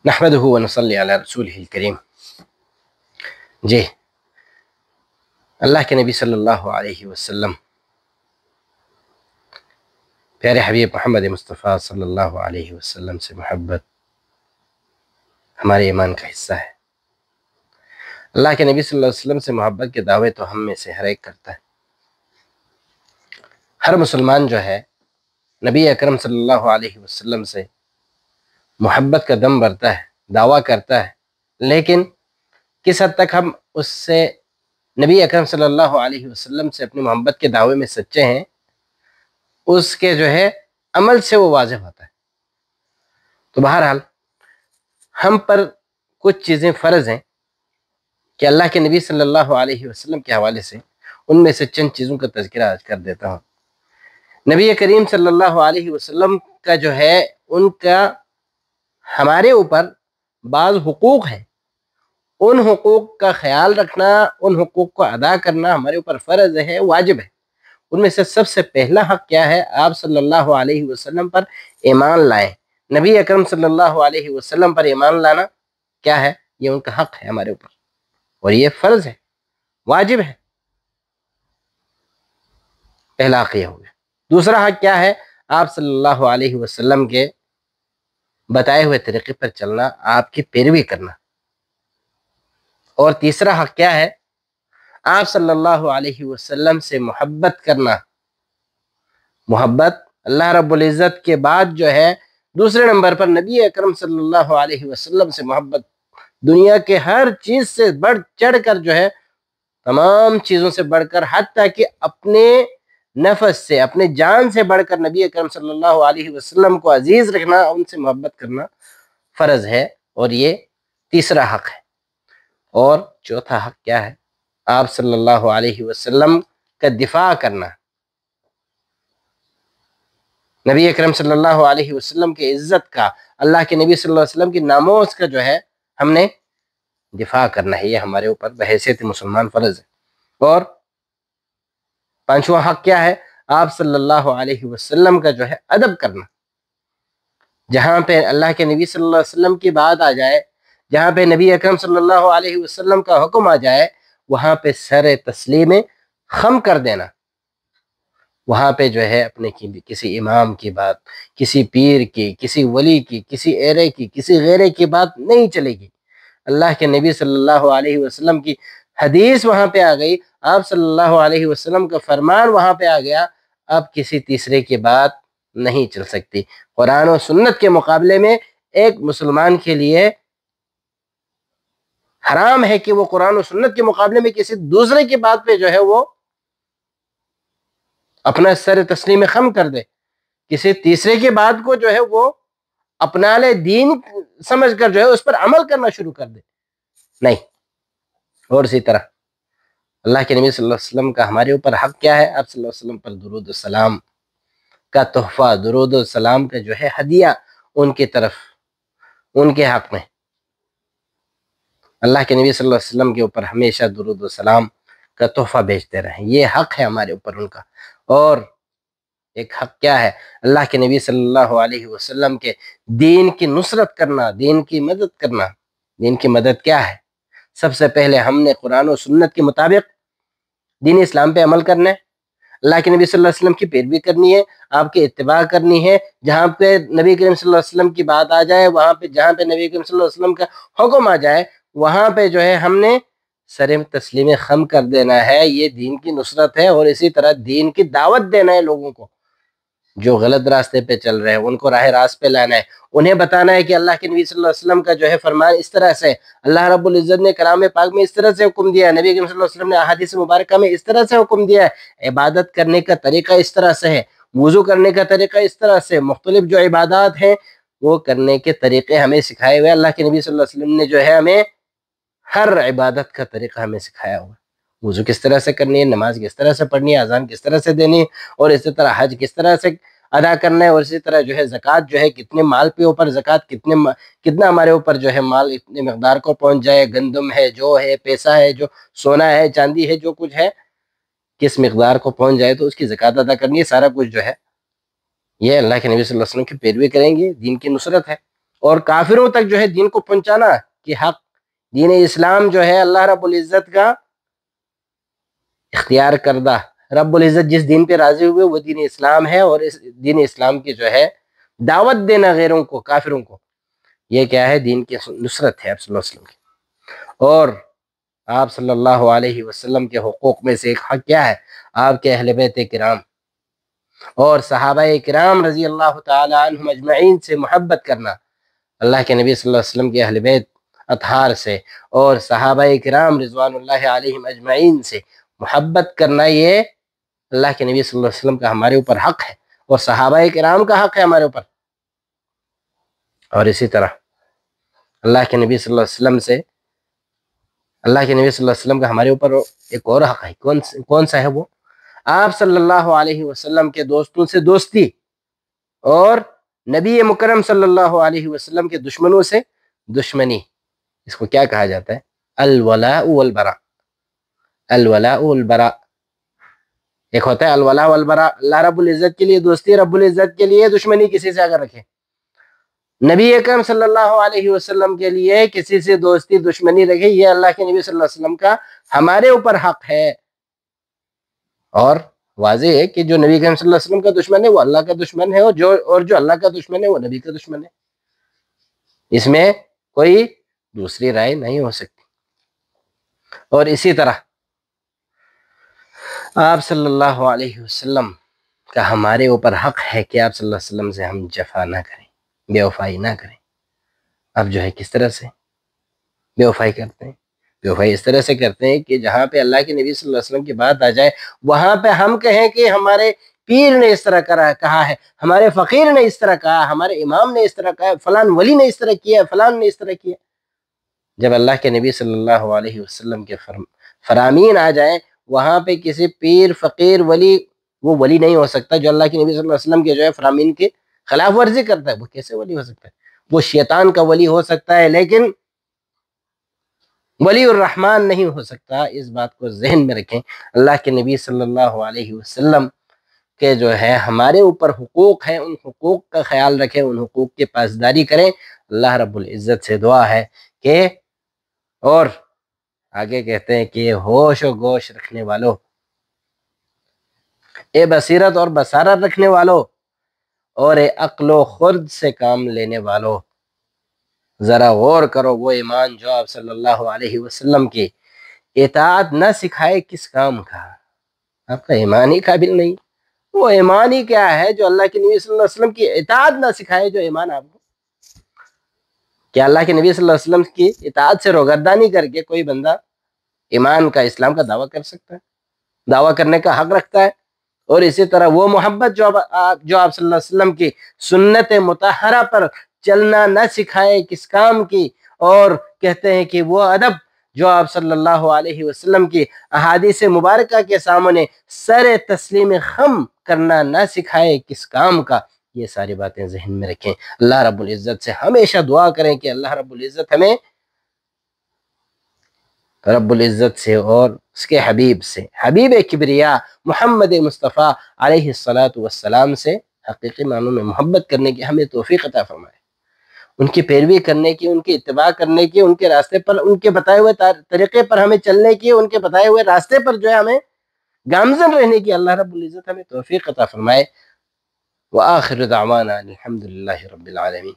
نحمدہ و نصلی علی رسولہ الکریم۔ جی، اللہ کے نبی صلی اللہ علیہ وسلم، پیارے حبیب محمد مصطفیٰ صلی اللہ علیہ وسلم سے محبت ہمارے ایمان کا حصہ ہے۔ اللہ کے نبی صلی اللہ علیہ وسلم سے محبت کے دعوے تو ہم میں سے ہر ایک کرتا ہے۔ ہر مسلمان جو ہے نبی اکرم صلی اللہ علیہ وسلم سے محبت کا دم بھرتا ہے، دعویٰ کرتا ہے، لیکن کس حد تک ہم اس سے نبی اکرم صلی اللہ علیہ وسلم سے اپنی محبت کے دعوے میں سچے ہیں، اس کے جو ہے عمل سے وہ واضح ہوتا ہے۔ تو بہرحال ہم پر کچھ چیزیں فرض ہیں کہ اللہ کے نبی صلی اللہ علیہ وسلم کے حوالے سے ان میں سے چند چیزوں کا تذکرہ آج کر دیتا ہوں۔ نبی کریم صلی اللہ علیہ وسلم کا جو ہے ان کا ہمارے اوپر بعض حقوق ہیں، ان حقوق کا خیال رکھنا، ان حقوق کو ادا کرنا ہمارے اوپر فرض ہے، واجب ہے۔ ان میں سے سب سے پہلا حق کیا ہے؟ آپ صلی اللہ علیہ وسلم پر ایمان لائیں۔ نبی اکرم صلی اللہ علیہ وسلم پر ایمان لانا کیا ہے؟ یہ ان کا حق ہے ہمارے اوپر، اور یہ فرض ہے، واجب ہے۔ پہلا حق یہ ہو گیا۔ دوسرا حق کیا ہے؟ آپ صلی اللہ علیہ وسلم کے بتائے ہوئے طریقے پر چلنا، آپ کی پیروی کرنا۔ اور تیسرا حق کیا ہے؟ آپ صلی اللہ علیہ وسلم سے محبت کرنا۔ محبت اللہ رب العزت کے بعد جو ہے دوسرے نمبر پر نبی اکرم صلی اللہ علیہ وسلم سے محبت، دنیا کے ہر چیز سے بڑھ چڑھ کر جو ہے، تمام چیزوں سے بڑھ کر، حتیٰ کہ اپنے نفس سے، اپنے جان سے بڑھ کر نبی اکرم صلی اللہ علیہ وسلم کو عزیز رکھنا، ان سے محبت کرنا فرض ہے، اور یہ تیسرا حق ہے۔ اور چوتھا حق کیا ہے؟ آپ صلی اللہ علیہ وسلم کا دفاع کرنا۔ نبی اکرم صلی اللہ علیہ وسلم کی عزت کا، اللہ کے نبی صلی اللہ علیہ وسلم کی ناموس کا جو ہے ہم نے دفاع کرنا ہے، یہ ہمارے اوپر بحیثیت مسلمان فرض ہے۔ اور پانچواں حق کیا ہے؟ آپ صلی اللہ علیہ وسلم کا جو ہے ادب کرنا۔ جہاں پہ اللہ کے نبی صلی اللہ علیہ وسلم کی بات آ جائے، جہاں پہ نبی اکرم صلی اللہ علیہ وسلم کا حکم آ جائے، وہاں پہ سر تسلیم خم کر دینا۔ وہاں پہ جو ہے اپنے کسی امام کی بات، کسی پیر کی، کسی ولی کی، کسی ایرے کی، کسی غیرے کی بات نہیں چلے گی۔ اللہ کے نبی صلی اللہ علیہ وسلم کی حدیث وہاں پہ آ گئی، آپ صلی اللہ علیہ وسلم کا فرمان وہاں پہ آ گیا، اب کسی تیسرے کی بات نہیں چل سکتی۔ قرآن و سنت کے مقابلے میں ایک مسلمان کے لیے حرام ہے کہ وہ قرآن و سنت کے مقابلے میں کسی دوسرے کی بات پہ جو ہے وہ اپنا سر تسلیم خم کر دے، کسی تیسرے کی بات کو جو ہے وہ اپنا لے، دین سمجھ کر جو ہے اس پر عمل کرنا شروع کر دے، نہیں۔ اور اسی طرح اللہ کے نبی صلی اللہ علیہ وسلم کا ہمارے اوپر حق کیا ہے؟ آپ صلی اللہ علیہ وسلم پر درود السلام کا تحفہ، درود السلام کا جو ہے ہدیہ ان کی طرف، ان کے حق میں اللہ کے نبی صلی اللہ علیہ وسلم کے اوپر ہمیشہ درود السلام کا تحفہ بھیجتے رہیں، یہ حق ہے ہمارے اوپر ان کا۔ اور ایک حق کیا ہے؟ اللہ کے نبی صلی اللہ علیہ وسلم کے دین کی نصرت کرنا، دین کی مدد کرنا۔ دین کی مدد کیا ہے؟ سب سے پہلے ہم نے قرآن و سنت کے مطابق دین اسلام پہ عمل کرنا ہے، اللہ کے نبی صلی اللہ علیہ وسلم کی پیروی کرنی ہے، آپ کی اتباع کرنی ہے۔ جہاں پہ نبی کریم صلی اللہ علیہ وسلم کی بات آ جائے، وہاں پہ جہاں پہ نبی کریم صلی اللہ علیہ وسلم کا حکم آ جائے، وہاں پہ جو ہے ہم نے سر تسلیم خم کر دینا ہے۔ یہ دین کی نصرت ہے۔ اور اسی طرح دین کی دعوت دینا ہے، لوگوں کو جو غلط راستے پہ چل رہے ہیں ان کو راہ راست پہ لانا ہے، انہیں بتانا ہے کہ اللہ کے نبی صلی اللہ علیہ وسلم کا جو ہے فرمان اس طرح سے، اللہ رب العزت نے کلام پاک میں اس طرح سے حکم دیا ہے، نبی کریم صلی اللہ علیہ وسلم نے احادیث مبارکہ میں اس طرح سے حکم دیا ہے، عبادت کرنے کا طریقہ اس طرح سے ہے، وضو کرنے کا طریقہ اس طرح سے، مختلف جو عبادات ہیں وہ کرنے کے طریقے ہمیں سکھائے ہوئے، اللہ کے نبی صلی اللہ علیہ وسلم نے جو ہے ہمیں ہر عبادت کا طریقہ ہمیں سکھایا ہوا ہے۔ وضو کس طرح سے کرنی ہے، نماز کس طرح سے پڑھنی ہے، اذان کس طرح سے دینی ہے، اور اسی طرح حج کس طرح سے ادا کرنا ہے، اور اسی طرح جو ہے زکوٰۃ جو ہے کتنے مال پہ اوپر زکوٰۃ، کتنا ہمارے اوپر جو ہے مال اتنے مقدار کو پہنچ جائے، گندم ہے، جو ہے پیسہ ہے، جو سونا ہے، چاندی ہے، جو کچھ ہے کس مقدار کو پہنچ جائے تو اس کی زکوٰۃ ادا کرنی ہے، سارا کچھ جو ہے یہ اللہ کے نبی صلی اللہ علیہ وسلم کی پیروی کریں گے، دین کی نصرت ہے۔ اور کافروں تک جو ہے دین کو پہنچانا کہ حق دین اسلام جو ہے اللہ رب العزت کا اختیار کردہ، رب العزت جس دین پہ راضی ہوئے وہ دین اسلام ہے، اور اس دین اسلام کی جو ہے دعوت دینا غیروں کو، کافروں کو، یہ کیا ہے؟ دین کی نصرت ہے آپ صلی اللہ علیہ وسلم کی۔ اور آپ صلی اللہ علیہ وسلم کے حقوق میں سے ایک حق کیا ہے؟ آپ کے اہل بیت کرام اور صحابہ کرام رضی اللہ تعالی عنہم اجمعین سے محبت کرنا۔ اللہ کے نبی صلی اللہ علیہ وسلم کے اہل بیت اطہار سے اور صحابہ کرام رضوان اللہ علیہم اجمعین سے محبت کرنا، یہ اللہ کے نبی صلی اللہ علیہ وسلم کا ہمارے اوپر حق ہے، اور صحابہ کرام کا حق ہے ہمارے اوپر۔ اور اسی طرح اللہ کے نبی صلی اللہ علیہ وسلم سے، اللہ کے نبی صلی اللہ علیہ وسلم کا ہمارے اوپر ایک اور حق ہے۔ کون سا ہے وہ؟ آپ صلی اللہ علیہ وسلم کے دوستوں سے دوستی، اور نبی مکرم صلی اللہ علیہ وسلم کے دشمنوں سے دشمنی۔ اس کو کیا کہا جاتا ہے؟ الولاء والبراء۔ الولاء والبراء، ایک ہوتا ہے الولاء والبراء، اللہ رب العزت کے لیے دوستی، رب العزت کے لیے دشمنی کسی سے اگر رکھے، نبی اکرم صلی اللہ علیہ وسلم کے لیے کسی سے دوستی دشمنی رکھے، یہ اللہ کے نبی صلی اللہ علیہ وسلم کا ہمارے اوپر حق ہے۔ اور واضح ہے کہ جو نبی اکرم صلی اللہ علیہ وسلم کا دشمن ہے وہ اللہ کا دشمن ہے، اور جو اللہ کا دشمن ہے وہ نبی کا دشمن ہے۔ اس میں کوئی دوسری رائے نہیں ہو سکتی۔ اور اسی طرح آپ صلی اللہ علیہ وسلم کا ہمارے اوپر حق ہے کہ آپ صلی اللہ علیہ وسلم سے ہم جفا نہ کریں، بے وفائی نہ کریں۔ اب جو ہے کس طرح سے بے وفائی کرتے ہیں؟ بے وفائی اس طرح سے کرتے ہیں کہ جہاں پہ اللہ کے نبی صلی اللہ علیہ وسلم کی بات آ جائے، وہاں پہ ہم کہیں کہ ہمارے پیر نے اس طرح کہا ہے، ہمارے فقیر نے اس طرح کہا، ہمارے امام نے اس طرح کہا، فلان ولی نے اس طرح کیا، فلان نے اس طرح کیا۔ جب اللہ کے نبی صلی اللہ علیہ وسلم کے فرامین آ جائیں، وہاں پہ کسی پیر، فقیر، ولی، وہ ولی نہیں ہو سکتا جو اللہ کے نبی صلی اللہ علیہ وسلم کے جو ہے فرامین کے خلاف ورزی کرتا ہے۔ وہ کیسے ولی ہو سکتا ہے؟ وہ شیطان کا ولی ہو سکتا ہے، لیکن ولی الرحمن نہیں ہو سکتا۔ اس بات کو ذہن میں رکھیں۔ اللہ کے نبی صلی اللہ علیہ وسلم کے جو ہے ہمارے اوپر حقوق ہیں، ان حقوق کا خیال رکھیں، ان حقوق کی پاسداری کریں۔ اللہ رب العزت سے دعا ہے کہ، اور آگے کہتے ہیں کہ ہوش و گوش رکھنے والوں، اے بصیرت اور بصارت رکھنے والوں، اور اے عقل و خرد سے کام لینے والوں، ذرا غور کرو، وہ ایمان جو آپ صلی اللہ علیہ وسلم کی اطاعت نہ سکھائے کس کام کا؟ آپ کا ایمان ہی قابل نہیں۔ وہ ایمان ہی کیا ہے جو اللہ کے نبی صلی اللہ علیہ وسلم کی اطاعت نہ سکھائے؟ جو ایمان آپ کو، کیا اللہ کے نبی صلی اللہ علیہ وسلم کی اطاعت سے روگردانی کر کے کوئی بندہ ایمان کا، اسلام کا دعویٰ کر سکتا ہے؟ دعویٰ کرنے کا حق رکھتا ہے۔ اور اسی طرح وہ محبت جو آپ صلی اللہ علیہ وسلم کی سنت مطہرہ پر چلنا نہ سکھائے کس کام کی؟ اور کہتے ہیں کہ وہ ادب جو آپ صلی اللہ علیہ وسلم کی احادیث مبارکہ کے سامنے سر تسلیم خم کرنا نہ سکھائے کس کام کا؟ یہ ساری باتیں ذہن میں رکھیں۔ اللہ رب العزت سے ہمیشہ دعا کریں کہ اللہ رب العزت ہمیں رب العزت سے اور اس کے حبیب سے، حبیب کبریا محمد مصطفیٰ علیہ السلام سے حقیقی معنوں میں محبت کرنے کی ہمیں توفیق عطا فرمائے، ان کی پیروی کرنے کی، ان کی اتباع کرنے کی، ان کے راستے پر، ان کے بتائے ہوئے طریقے پر ہمیں چلنے کی، ان کے بتائے ہوئے راستے پر جو ہے ہمیں گامزن رہنے کی اللہ رب العزت ہمیں توفیق عطا فرمائے۔ وآخر دعوانا الحمدللہ رب العالمین۔